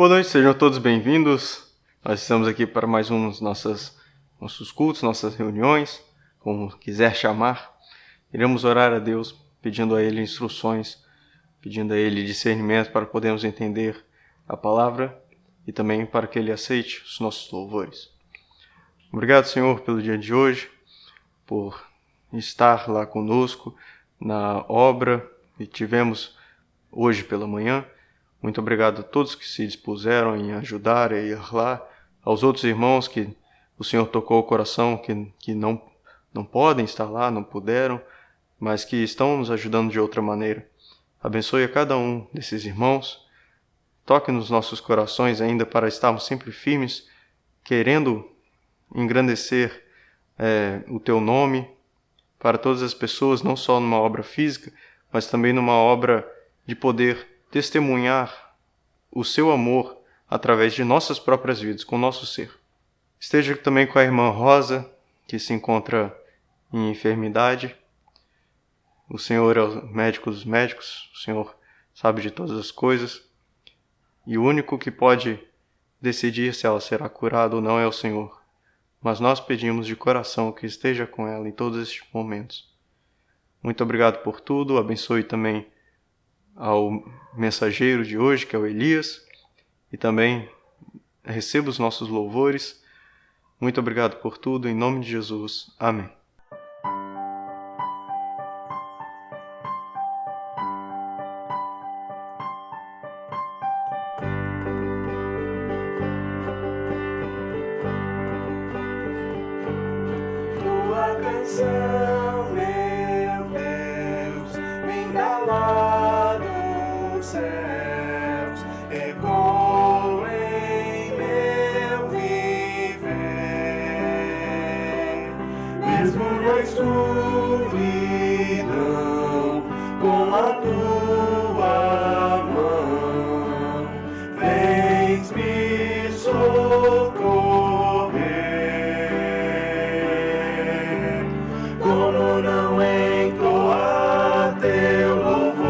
Boa noite, sejam todos bem-vindos. Nós estamos aqui para mais um dos nossos cultos, nossas reuniões, como quiser chamar. Iremos orar a Deus, pedindo a Ele instruções, pedindo a Ele discernimento para podermos entender a palavra e também para que Ele aceite os nossos louvores. Obrigado, Senhor, pelo dia de hoje, por estar lá conosco na obra que tivemos hoje pela manhã. Muito obrigado a todos que se dispuseram em ajudar e ir lá, aos outros irmãos que o Senhor tocou o coração, que não podem estar lá, não puderam, mas que estão nos ajudando de outra maneira. Abençoe a cada um desses irmãos, toque nos nossos corações ainda para estarmos sempre firmes, querendo engrandecer o Teu nome para todas as pessoas, não só numa obra física, mas também numa obra de poder testemunhar o Seu amor através de nossas próprias vidas, com o nosso ser. Esteja também com a irmã Rosa, que se encontra em enfermidade. O Senhor é o médico dos médicos, o Senhor sabe de todas as coisas. E o único que pode decidir se ela será curada ou não é o Senhor. Mas nós pedimos de coração que esteja com ela em todos estes momentos. Muito obrigado por tudo, abençoe também ao mensageiro de hoje, que é o Elias, e também receba os nossos louvores. Muito obrigado por tudo, em nome de Jesus. Amém. Tua canção, meu Deus, vinda lá dos céus, ecoa em meu viver, mesmo na escuridão, com a tua mão, vens-me socorrer. Como não entoar teu louvor?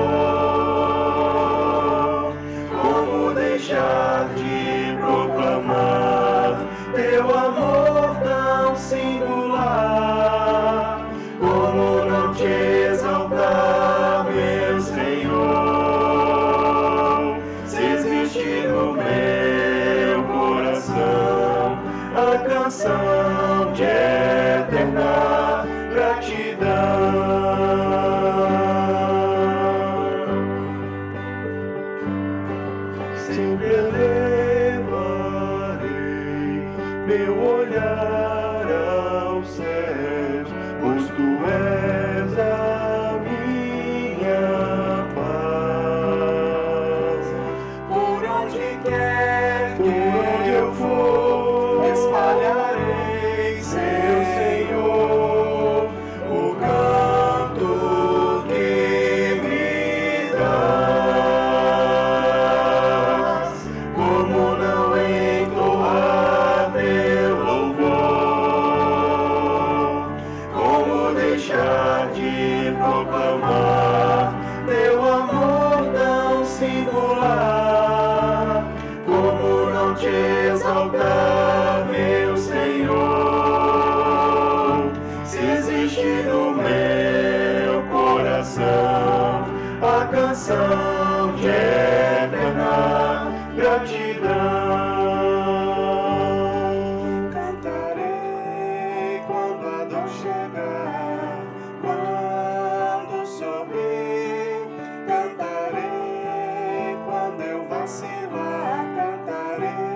Como deixar de proclamar teu amor tão singular? Como não te exaltar, meu Senhor? Se existe no meu coração a canção de eterna gratidão. Sempre elevarei meu olhar aos céus, pois tu és a minha paz. Por onde quer que eu for, espalharei, seu Senhor, o canto que me dás. Como não entoar teu louvor? Como deixar de proclamar teu amor tão singular? Como não te exaltar, meu Senhor? Se existe no meu coração a canção de eterna gratidão. Cantarei quando a dor chegar, quando sorrir. Cantarei quando eu vacilar. Cantarei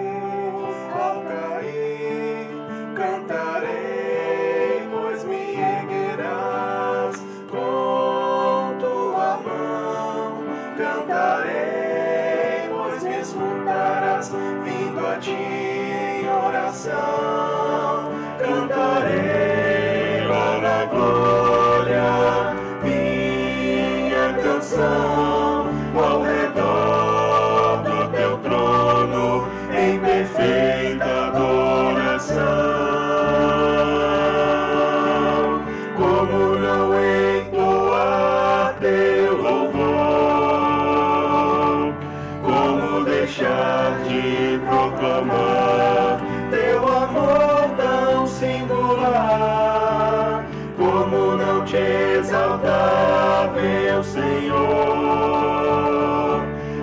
ao cair. Cantarei, pois me erguerás com tua mão. Cantarei, pois me escutarás vindo a ti em oração. Cantarei lá na glória minha canção, ao redor do teu trono em perfeita adoração. Como não entoar teu louvor? Como deixar de proclamar teu amor tão singular. Como não te exaltar, meu Senhor?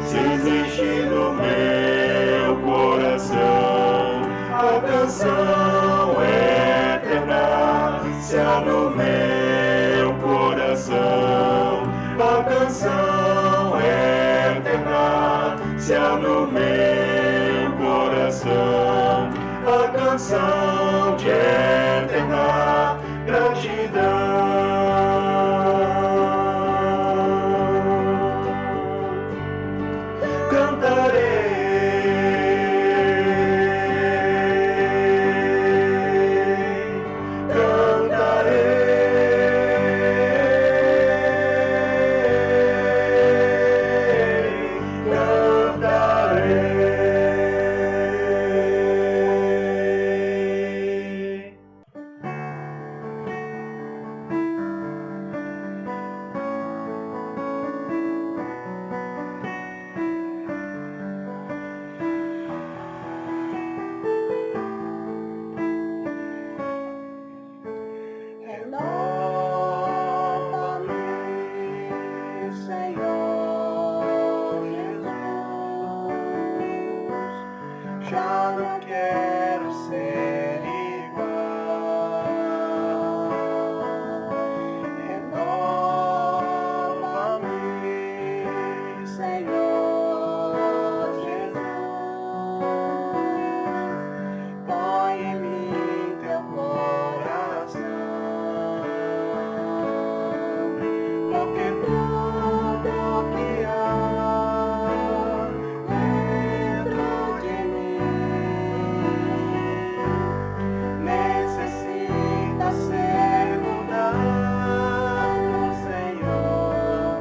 Se existe no meu coração a canção eterna, se há no meu coração a canção eterna, se há no meu coração a canção de eterna gratidão. Renova-me, Senhor Jesus, já não quero ser igual. Renova-me, Senhor Jesus, põe em mim teu coração. Porque tudo que há dentro de mim necessita ser mudado, Senhor.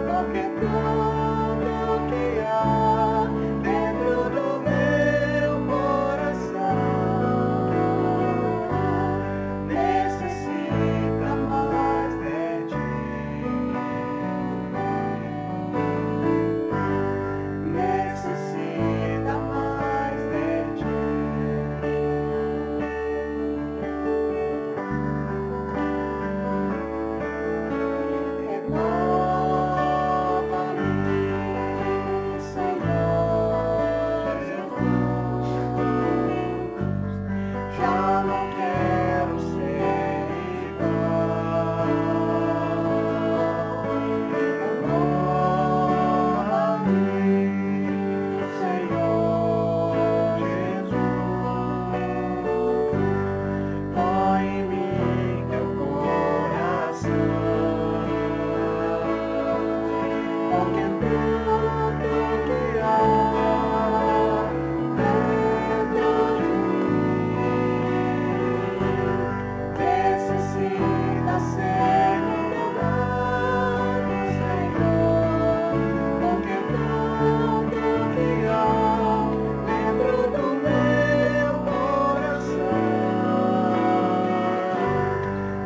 Porque tudo que há dentro do meu coração necessita mais de ti. Necessita mais de ti. Renova-me, Senhor Jesus, já não quero ser igual. Renova-me, Senhor Jesus, põe em mim teu coração. Porque tudo que há dentro de mim necessita ser mudado, Senhor. Porque tudo que há dentro do meu coração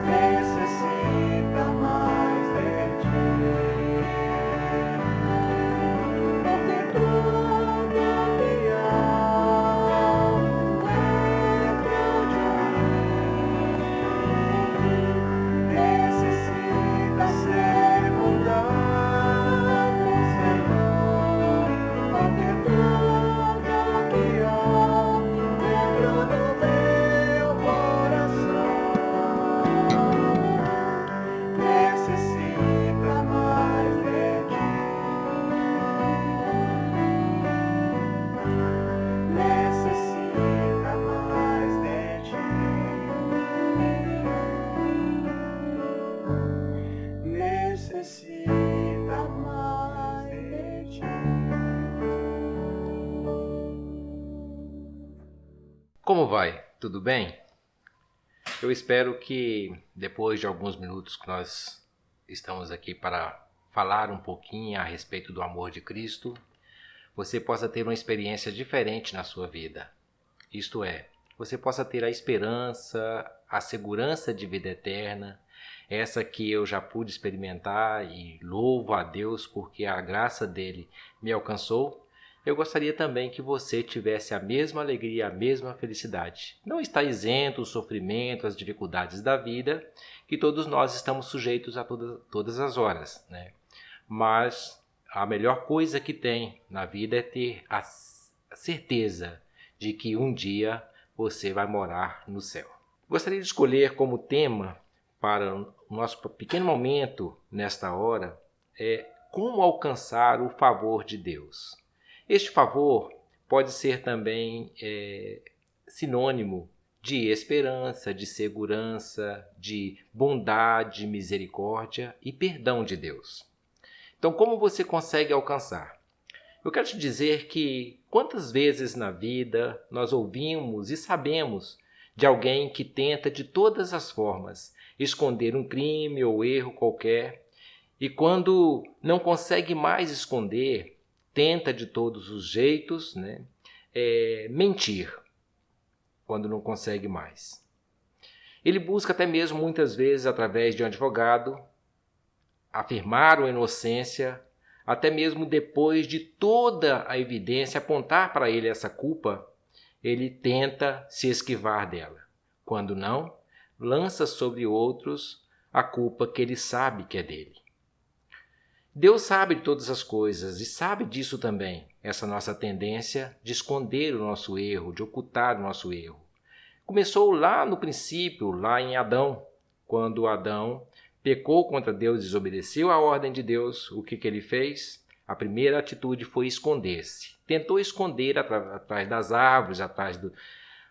necessita mais de ti. Porque tudo que há dentro de mim necessita ser mudado, Senhor. Porque tudo que há dentro do meu coração necessita mais de ti. Necessita mais de ti. Necessita mais de ti. Como vai? Tudo bem? Eu espero que depois de alguns minutos que nós estamos aqui para falar um pouquinho a respeito do amor de Cristo, você possa ter uma experiência diferente na sua vida. Isto é, você possa ter a esperança, a segurança de vida eterna, essa que eu já pude experimentar e louvo a Deus porque a graça dele me alcançou, eu gostaria também que você tivesse a mesma alegria, a mesma felicidade. Não está isento o sofrimento, as dificuldades da vida, que todos nós estamos sujeitos a todas as horas, né? Mas a melhor coisa que tem na vida é ter a certeza de que um dia você vai morar no céu. Gostaria de escolher como tema para o nosso pequeno momento nesta hora como alcançar o favor de Deus. Este favor pode ser também sinônimo de esperança, de segurança, de bondade, misericórdia e perdão de Deus. Então, como você consegue alcançar? Eu quero te dizer que quantas vezes na vida nós ouvimos e sabemos de alguém que tenta de todas as formas esconder um crime ou erro qualquer, e quando não consegue mais esconder, tenta de todos os jeitos, né, mentir quando não consegue mais. Ele busca até mesmo muitas vezes através de um advogado afirmar uma inocência, até mesmo depois de toda a evidência apontar para ele essa culpa, ele tenta se esquivar dela. Quando não, lança sobre outros a culpa que ele sabe que é dele. Deus sabe de todas as coisas e sabe disso também, essa nossa tendência de esconder o nosso erro, de ocultar o nosso erro. Começou lá no princípio, lá em Adão, quando Adão pecou contra Deus, desobedeceu a ordem de Deus. O que ele fez? A primeira atitude foi esconder-se. Tentou esconder atrás das árvores, atrás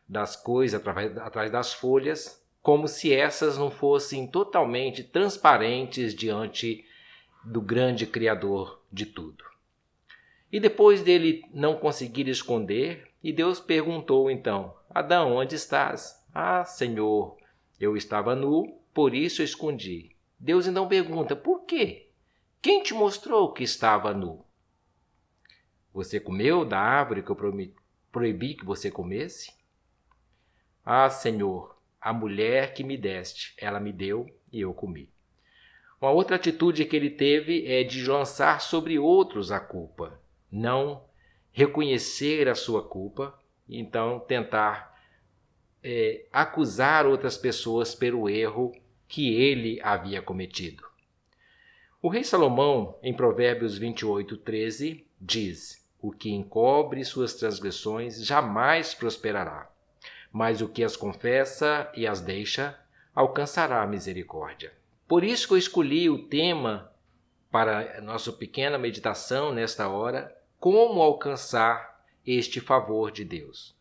das coisas, atrás das folhas, como se essas não fossem totalmente transparentes diante do grande Criador de tudo. E depois dele não conseguir esconder, e Deus perguntou então: Adão, onde estás? Ah, Senhor, eu estava nu, por isso eu escondi. Deus então pergunta: por quê? Quem te mostrou que estava nu? Você comeu da árvore que eu proibi que você comesse? Ah, Senhor, a mulher que me deste, ela me deu e eu comi. Uma outra atitude que ele teve é de lançar sobre outros a culpa, não reconhecer a sua culpa, então tentar acusar outras pessoas pelo erro que ele havia cometido. O rei Salomão, em Provérbios 28:13, diz: o que encobre suas transgressões jamais prosperará, mas o que as confessa e as deixa alcançará a misericórdia. Por isso que eu escolhi o tema para a nossa pequena meditação nesta hora: como alcançar este favor de Deus.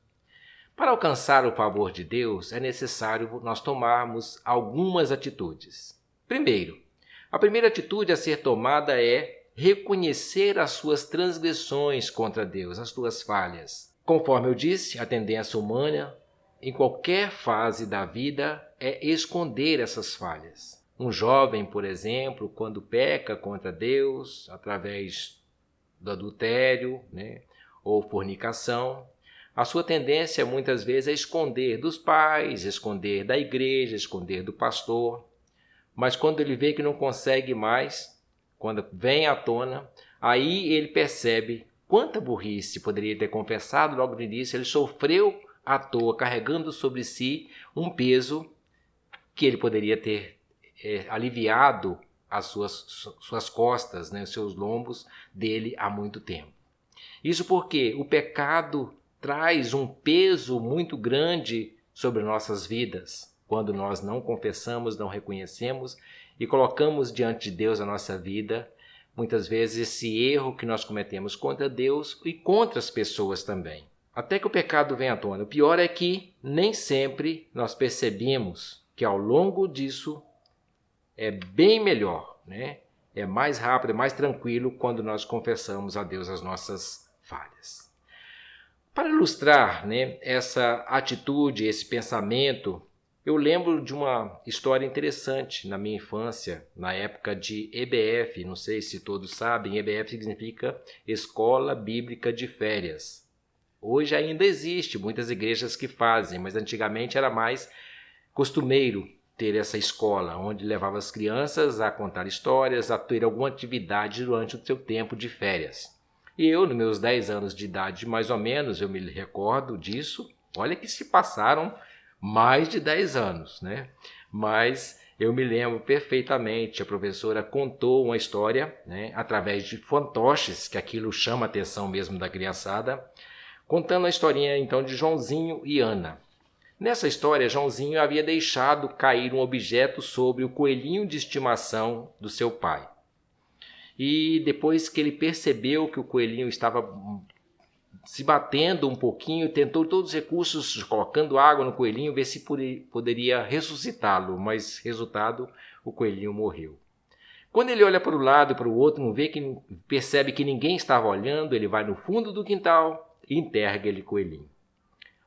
Para alcançar o favor de Deus é necessário nós tomarmos algumas atitudes. Primeiro, a primeira atitude a ser tomada é reconhecer as suas transgressões contra Deus, as suas falhas. Conforme eu disse, a tendência humana em qualquer fase da vida é esconder essas falhas. Um jovem, por exemplo, quando peca contra Deus através do adultério, ou fornicação, a sua tendência muitas vezes é esconder dos pais, esconder da igreja, esconder do pastor. Mas quando ele vê que não consegue mais, quando vem à tona, aí ele percebe quanta burrice poderia ter confessado logo no início. Ele sofreu à toa, carregando sobre si um peso que ele poderia ter aliviado as suas costas, os seus lombos dele há muito tempo. Isso porque o pecado traz um peso muito grande sobre nossas vidas, quando nós não confessamos, não reconhecemos e colocamos diante de Deus a nossa vida, muitas vezes esse erro que nós cometemos contra Deus e contra as pessoas também. Até que o pecado venha à tona. O pior é que nem sempre nós percebemos que ao longo disso é bem melhor, É mais rápido, é mais tranquilo quando nós confessamos a Deus as nossas falhas. Para ilustrar essa atitude, esse pensamento, eu lembro de uma história interessante na minha infância, na época de EBF. Não sei se todos sabem, EBF significa Escola Bíblica de Férias. Hoje ainda existe muitas igrejas que fazem, mas antigamente era mais costumeiro ter essa escola, onde levava as crianças a contar histórias, a ter alguma atividade durante o seu tempo de férias. E eu, nos meus 10 anos de idade, mais ou menos, eu me recordo disso. Olha que se passaram mais de 10 anos, né? Mas eu me lembro perfeitamente, a professora contou uma história, né, através de fantoches, que aquilo chama a atenção mesmo da criançada, contando a historinha então de Joãozinho e Ana. Nessa história, Joãozinho havia deixado cair um objeto sobre o coelhinho de estimação do seu pai. E depois que ele percebeu que o coelhinho estava se batendo um pouquinho, tentou todos os recursos, colocando água no coelhinho, ver se poderia ressuscitá-lo, mas resultado, o coelhinho morreu. Quando ele olha para o lado e para o outro, percebe que ninguém estava olhando, ele vai no fundo do quintal e enterra aquele coelhinho.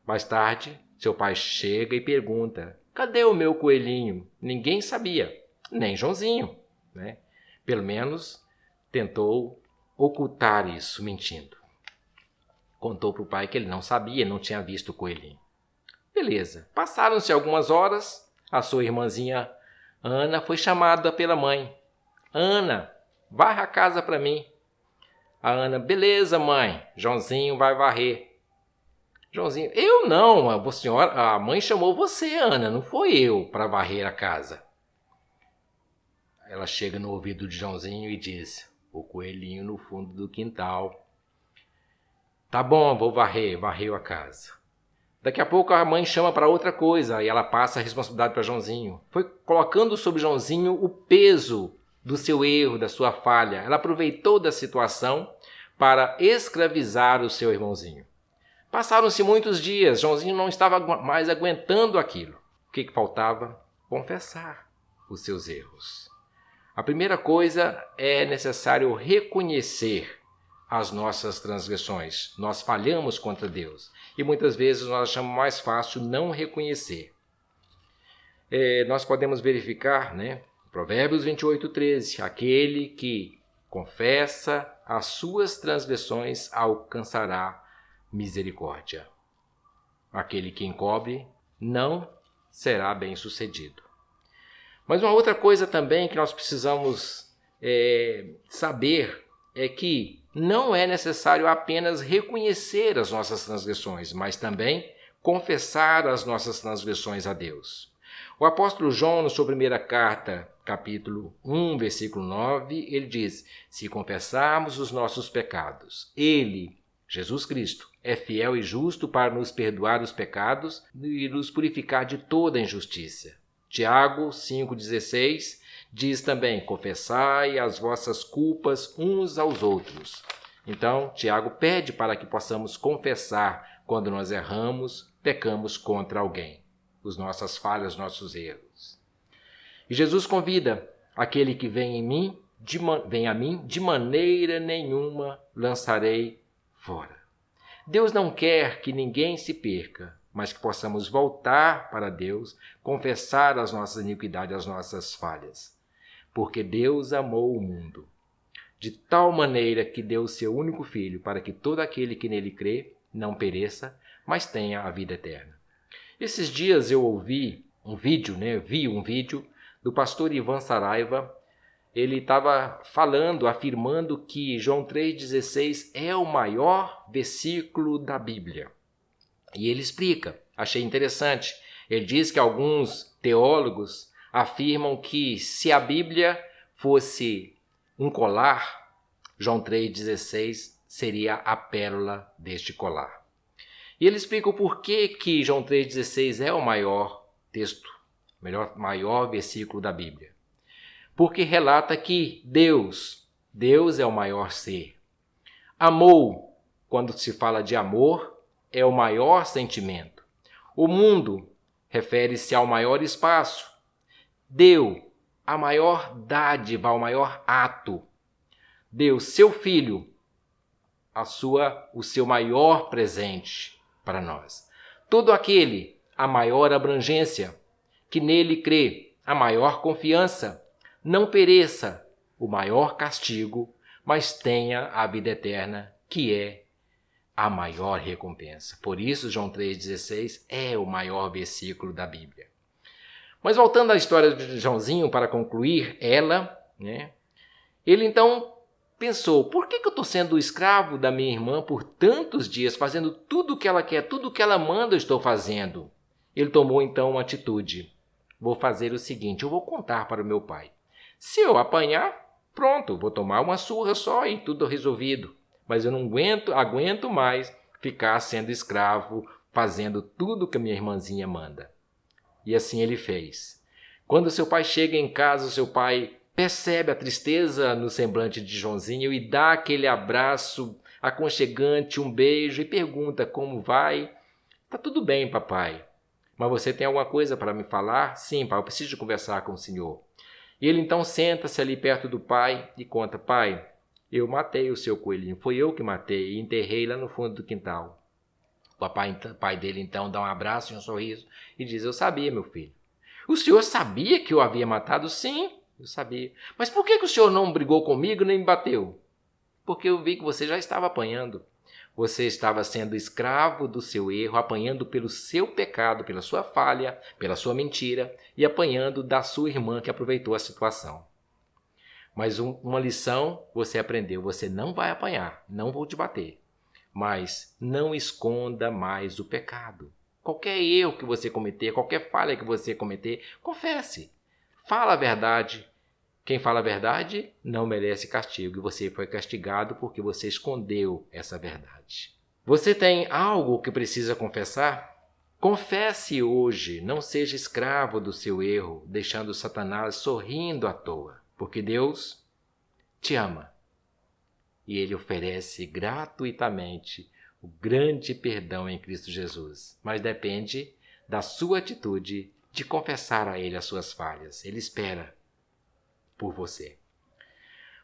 Mais tarde, seu pai chega e pergunta: cadê o meu coelhinho? Ninguém sabia, nem Joãozinho, né? Pelo menos tentou ocultar isso, mentindo. Contou para o pai que ele não sabia, não tinha visto o coelhinho. Beleza. Passaram-se algumas horas, a sua irmãzinha Ana foi chamada pela mãe. Ana, varra a casa para mim. A Ana, beleza, mãe, Joãozinho vai varrer. Joãozinho, eu não, a mãe chamou você, Ana, não foi eu para varrer a casa. Ela chega no ouvido de Joãozinho e diz: o coelhinho no fundo do quintal. Tá bom, vou varrer, varreu a casa. Daqui a pouco a mãe chama para outra coisa e ela passa a responsabilidade para Joãozinho. Foi colocando sobre Joãozinho o peso do seu erro, da sua falha. Ela aproveitou da situação para escravizar o seu irmãozinho. Passaram-se muitos dias, Joãozinho não estava mais aguentando aquilo. O que faltava? Confessar os seus erros. A primeira coisa é necessário reconhecer as nossas transgressões. Nós falhamos contra Deus e muitas vezes nós achamos mais fácil não reconhecer. Nós podemos verificar, né? Provérbios 28:13, aquele que confessa as suas transgressões alcançará misericórdia. Aquele que encobre não será bem-sucedido. Mas uma outra coisa também que nós precisamos saber é que não é necessário apenas reconhecer as nossas transgressões, mas também confessar as nossas transgressões a Deus. O apóstolo João, na sua primeira carta, capítulo 1, versículo 9, ele diz: se confessarmos os nossos pecados, ele, Jesus Cristo, é fiel e justo para nos perdoar os pecados e nos purificar de toda injustiça. Tiago 5,16 diz também: confessai as vossas culpas uns aos outros. Então, Tiago pede para que possamos confessar quando nós erramos, pecamos contra alguém, as nossas falhas, nossos erros. E Jesus convida: aquele que vem a mim, de maneira nenhuma lançarei fora. Deus não quer que ninguém se perca, mas que possamos voltar para Deus, confessar as nossas iniquidades, as nossas falhas. Porque Deus amou o mundo de tal maneira que deu o seu único Filho, para que todo aquele que nele crê não pereça, mas tenha a vida eterna. Esses dias eu ouvi vi um vídeo do pastor Ivan Saraiva. Ele estava afirmando que João 3,16 é o maior versículo da Bíblia. E ele explica, achei interessante. Ele diz que alguns teólogos afirmam que se a Bíblia fosse um colar, João 3,16 seria a pérola deste colar. E ele explica o porquê que João 3,16 é o maior texto, maior versículo da Bíblia. Porque relata que Deus é o maior ser. Amou, quando se fala de amor, é o maior sentimento. O mundo refere-se ao maior espaço. Deu a maior dádiva, ao maior ato. Deu seu Filho, o seu maior presente para nós. Todo aquele, a maior abrangência, que nele crê, a maior confiança, não pereça, o maior castigo, mas tenha a vida eterna, que é a maior recompensa. Por isso, João 3,16 é o maior versículo da Bíblia. Mas voltando à história de Joãozinho, para concluir ela, ele então pensou, por que eu estou sendo escravo da minha irmã por tantos dias, fazendo tudo o que ela quer, tudo o que ela manda eu estou fazendo? Ele tomou então uma atitude. Vou fazer o seguinte, eu vou contar para o meu pai. Se eu apanhar, pronto, vou tomar uma surra só e tudo resolvido. Mas eu não aguento mais ficar sendo escravo, fazendo tudo que a minha irmãzinha manda. E assim ele fez. Quando seu pai chega em casa, seu pai percebe a tristeza no semblante de Joãozinho e dá aquele abraço aconchegante, um beijo e pergunta como vai. Tá tudo bem, papai. Mas você tem alguma coisa para me falar? Sim, pai, eu preciso conversar com o senhor. E ele então senta-se ali perto do pai e conta, pai, eu matei o seu coelhinho, foi eu que matei e enterrei lá no fundo do quintal. O pai dele então dá um abraço e um sorriso e diz, eu sabia, meu filho. O senhor sabia que eu havia matado? Sim, eu sabia. Mas por que o senhor não brigou comigo nem me bateu? Porque eu vi que você já estava apanhando. Você estava sendo escravo do seu erro, apanhando pelo seu pecado, pela sua falha, pela sua mentira e apanhando da sua irmã que aproveitou a situação. Mas uma lição você aprendeu, você não vai apanhar, não vou te bater. Mas não esconda mais o pecado. Qualquer erro que você cometer, qualquer falha que você cometer, confesse. Fala a verdade. Quem fala a verdade não merece castigo e você foi castigado porque você escondeu essa verdade. Você tem algo que precisa confessar? Confesse hoje, não seja escravo do seu erro, deixando Satanás sorrindo à toa, porque Deus te ama e Ele oferece gratuitamente o grande perdão em Cristo Jesus, mas depende da sua atitude de confessar a Ele as suas falhas. Ele espera por você.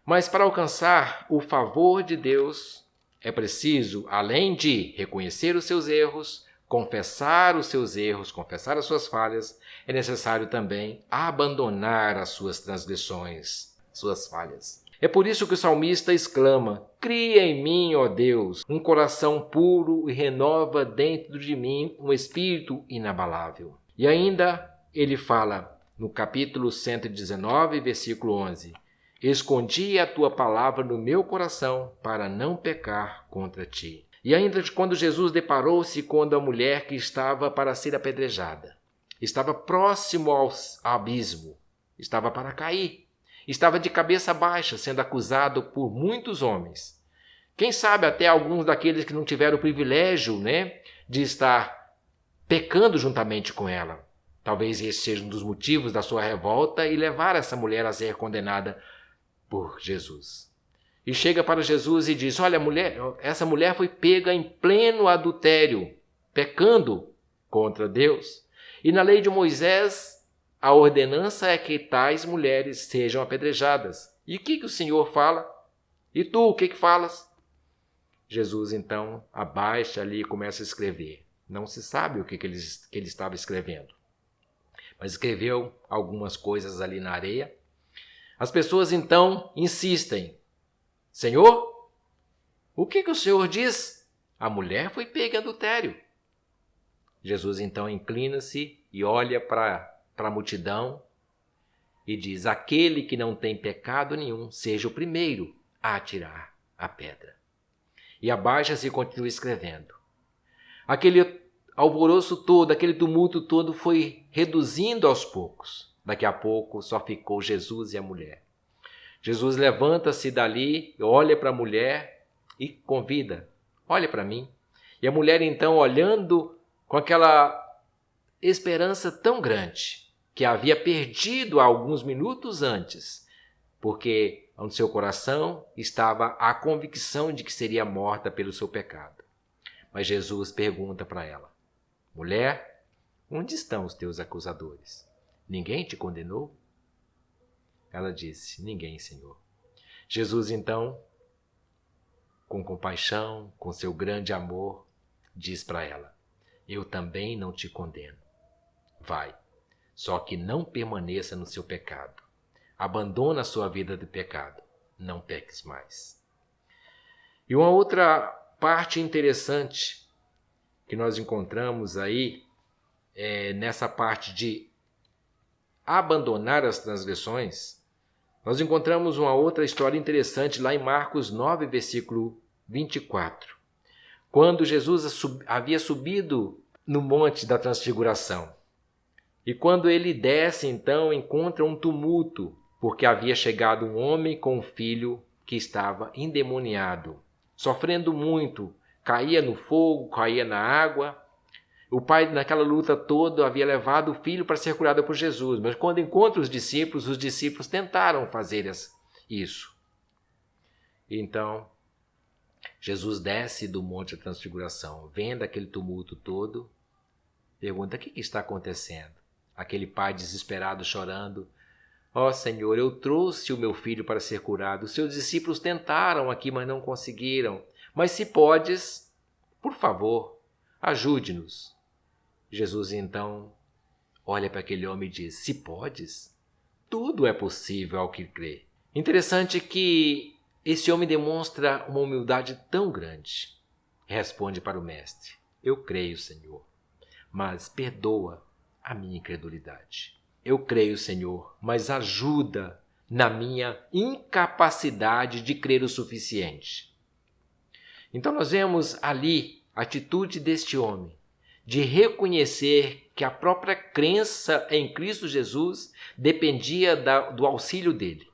Mas para alcançar o favor de Deus, é preciso, além de reconhecer os seus erros, confessar os seus erros, confessar as suas falhas, é necessário também abandonar as suas transgressões, suas falhas. É por isso que o salmista exclama, cria em mim, ó Deus, um coração puro e renova dentro de mim um espírito inabalável. E ainda ele fala, no capítulo 119, versículo 11, escondi a tua palavra no meu coração para não pecar contra ti. E ainda quando Jesus deparou-se com a mulher que estava para ser apedrejada, estava próximo ao abismo, estava para cair, estava de cabeça baixa, sendo acusado por muitos homens. Quem sabe até alguns daqueles que não tiveram o privilégio, de estar pecando juntamente com ela. Talvez esse seja um dos motivos da sua revolta e levar essa mulher a ser condenada por Jesus. E chega para Jesus e diz, olha, essa mulher foi pega em pleno adultério, pecando contra Deus. E na lei de Moisés, a ordenança é que tais mulheres sejam apedrejadas. E o que o Senhor fala? E tu, o que falas? Jesus, então, abaixa ali e começa a escrever. Não se sabe o que ele estava escrevendo. Mas escreveu algumas coisas ali na areia. As pessoas então insistem. Senhor, o que o Senhor diz? A mulher foi pega em adultério. Jesus então inclina-se e olha para a multidão e diz, aquele que não tem pecado nenhum, seja o primeiro a atirar a pedra. E abaixa-se e continua escrevendo. Aquele alvoroço todo, aquele tumulto todo foi reduzindo aos poucos. Daqui a pouco só ficou Jesus e a mulher. Jesus levanta-se dali, olha para a mulher e convida, olha para mim. E a mulher então, olhando com aquela esperança tão grande, que havia perdido há alguns minutos antes, porque no seu coração estava a convicção de que seria morta pelo seu pecado. Mas Jesus pergunta para ela, mulher, onde estão os teus acusadores? Ninguém te condenou? Ela disse, ninguém, Senhor. Jesus, então, com compaixão, com seu grande amor, diz para ela, eu também não te condeno. Vai, só que não permaneça no seu pecado. Abandona a sua vida de pecado. Não peques mais. E uma outra parte interessante que nós encontramos aí, nessa parte de abandonar as transgressões, Nós encontramos uma outra história interessante lá em Marcos 9, versículo 24. Quando Jesus havia subido no monte da transfiguração. E quando ele desce, então, encontra um tumulto, porque havia chegado um homem com um filho que estava endemoniado, sofrendo muito, caía no fogo, caía na água. O pai, naquela luta toda, havia levado o filho para ser curado por Jesus, mas quando encontra os discípulos tentaram fazer isso. Então, Jesus desce do monte da transfiguração, vendo aquele tumulto todo, pergunta: o que está acontecendo? Aquele pai desesperado chorando: ó Senhor, eu trouxe o meu filho para ser curado. Os seus discípulos tentaram aqui, mas não conseguiram. Mas se podes, por favor, ajude-nos. Jesus então olha para aquele homem e diz: se podes, tudo é possível ao que crê. Interessante que esse homem demonstra uma humildade tão grande. Responde para o mestre: eu creio, Senhor, mas perdoa a minha incredulidade. Eu creio, Senhor, mas ajuda na minha incapacidade de crer o suficiente. Então nós vemos ali a atitude deste homem de reconhecer que a própria crença em Cristo Jesus dependia do auxílio dele.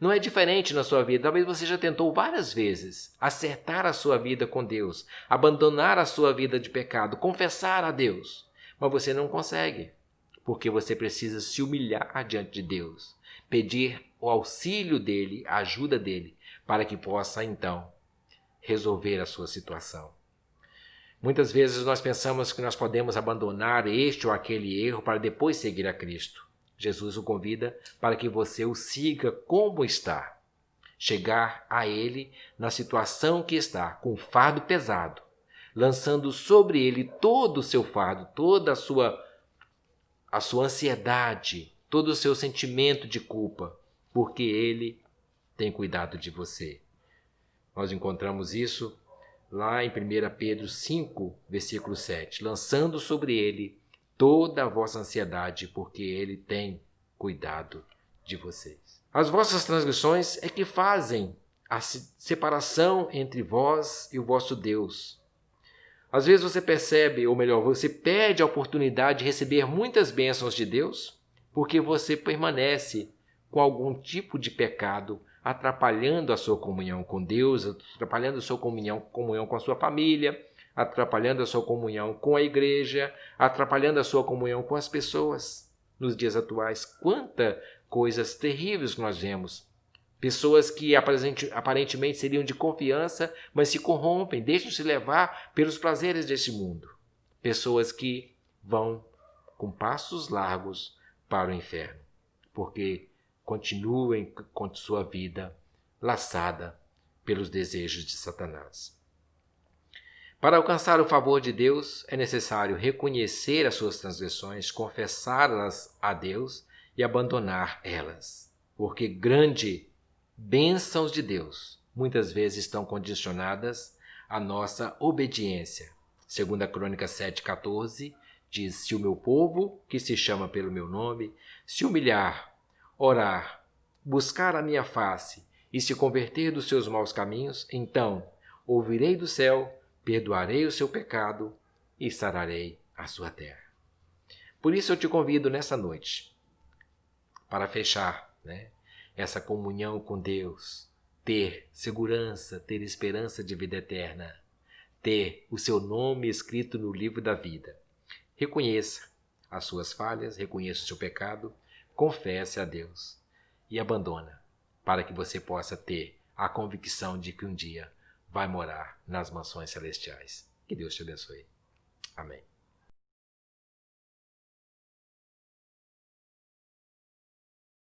Não é diferente na sua vida. Talvez você já tentou várias vezes acertar a sua vida com Deus, abandonar a sua vida de pecado, confessar a Deus, mas você não consegue, porque você precisa se humilhar diante de Deus, pedir o auxílio dele, a ajuda dele, para que possa então resolver a sua situação. Muitas vezes nós pensamos que nós podemos abandonar este ou aquele erro para depois seguir a Cristo. Jesus o convida para que você o siga como está. Chegar a Ele na situação que está, com o fardo pesado, lançando sobre Ele todo o seu fardo, toda a sua ansiedade, todo o seu sentimento de culpa, porque Ele tem cuidado de você. Nós encontramos isso lá em 1 Pedro 5, versículo 7. Lançando sobre Ele toda a vossa ansiedade, porque Ele tem cuidado de vocês. As vossas transgressões é que fazem a separação entre vós e o vosso Deus. Às vezes você percebe, ou melhor, você perde a oportunidade de receber muitas bênçãos de Deus, porque você permanece com algum tipo de pecado, atrapalhando a sua comunhão com Deus, atrapalhando a sua comunhão com a sua família, atrapalhando a sua comunhão com a igreja, atrapalhando a sua comunhão com as pessoas. Nos dias atuais, quantas coisas terríveis que nós vemos. Pessoas que aparentemente seriam de confiança, mas se corrompem, deixam-se levar pelos prazeres deste mundo. Pessoas que vão com passos largos para o inferno, porque continuem com sua vida laçada pelos desejos de Satanás. Para alcançar o favor de Deus, é necessário reconhecer as suas transgressões, confessá-las a Deus e abandonar elas, porque grande bênçãos de Deus muitas vezes estão condicionadas à nossa obediência. 2 Crônicas 7,14 diz: se o meu povo, que se chama pelo meu nome, se humilhar, orar, buscar a minha face e se converter dos seus maus caminhos, então ouvirei do céu, perdoarei o seu pecado e sararei a sua terra. Por isso eu te convido nessa noite, para fechar, essa comunhão com Deus, ter segurança, ter esperança de vida eterna, ter o seu nome escrito no livro da vida. Reconheça as suas falhas, reconheça o seu pecado, confesse a Deus e abandona, para que você possa ter a convicção de que um dia vai morar nas mansões celestiais. Que Deus te abençoe. Amém.